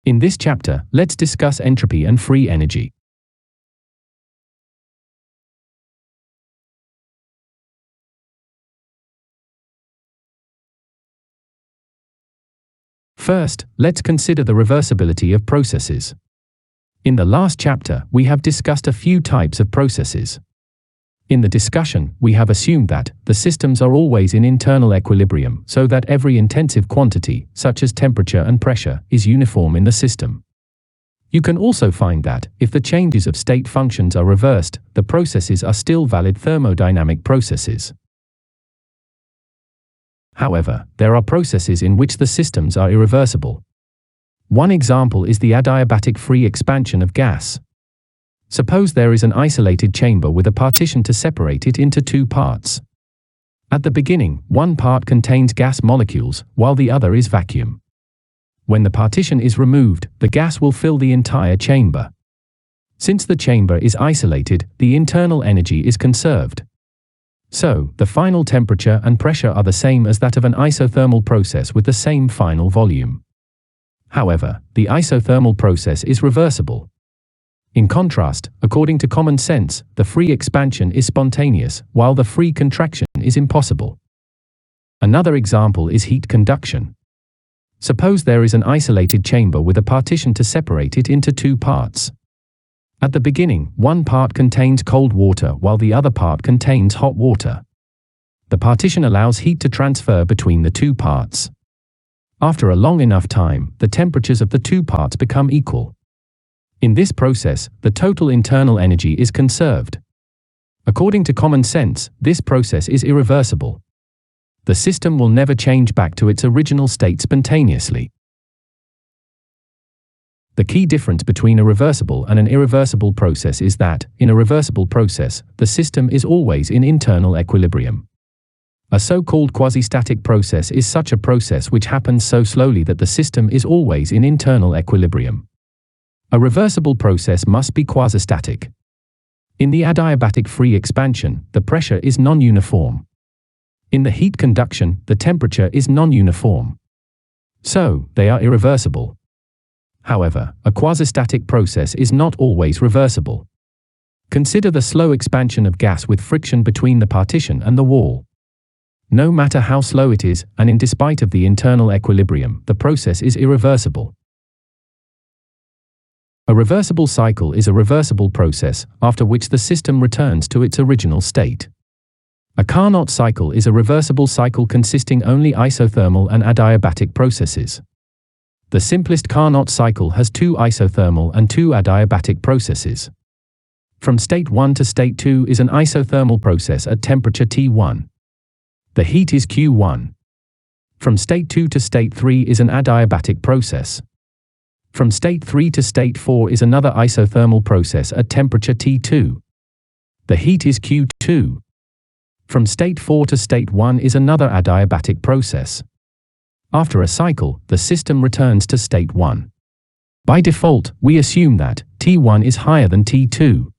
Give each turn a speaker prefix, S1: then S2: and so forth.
S1: In this chapter, let's discuss entropy and free energy. First, let's consider the reversibility of processes. In the last chapter, we have discussed a few types of processes. In the discussion, we have assumed that the systems are always in internal equilibrium, so that every intensive quantity, such as temperature and pressure, is uniform in the system. You can also find that, if the changes of state functions are reversed, the processes are still valid thermodynamic processes. However, there are processes in which the systems are irreversible. One example is the adiabatic free expansion of gas. Suppose there is an isolated chamber with a partition to separate it into two parts. At the beginning, one part contains gas molecules, while the other is vacuum. When the partition is removed, the gas will fill the entire chamber. Since the chamber is isolated, the internal energy is conserved. So, the final temperature and pressure are the same as that of an isothermal process with the same final volume. However, the isothermal process is reversible. In contrast, according to common sense, the free expansion is spontaneous, while the free contraction is impossible. Another example is heat conduction. Suppose there is an isolated chamber with a partition to separate it into two parts. At the beginning, one part contains cold water while the other part contains hot water. The partition allows heat to transfer between the two parts. After a long enough time, the temperatures of the two parts become equal. In this process, the total internal energy is conserved. According to common sense, this process is irreversible. The system will never change back to its original state spontaneously. The key difference between a reversible and an irreversible process is that, in a reversible process, the system is always in internal equilibrium. A so-called quasi-static process is such a process which happens so slowly that the system is always in internal equilibrium. A reversible process must be quasi-static. In the adiabatic free expansion, the pressure is non-uniform. In the heat conduction, the temperature is non-uniform. So, they are irreversible. However, a quasi-static process is not always reversible. Consider the slow expansion of gas with friction between the partition and the wall. No matter how slow it is, and in despite of the internal equilibrium, the process is irreversible. A reversible cycle is a reversible process, after which the system returns to its original state. A Carnot cycle is a reversible cycle consisting only isothermal and adiabatic processes. The simplest Carnot cycle has two isothermal and two adiabatic processes. From state 1 to state 2 is an isothermal process at temperature T1. The heat is Q1. From state 2 to state 3 is an adiabatic process. From state 3 to state 4 is another isothermal process at temperature T2. The heat is Q2. From state 4 to state 1 is another adiabatic process. After a cycle, the system returns to state 1. By default, we assume that T1 is higher than T2.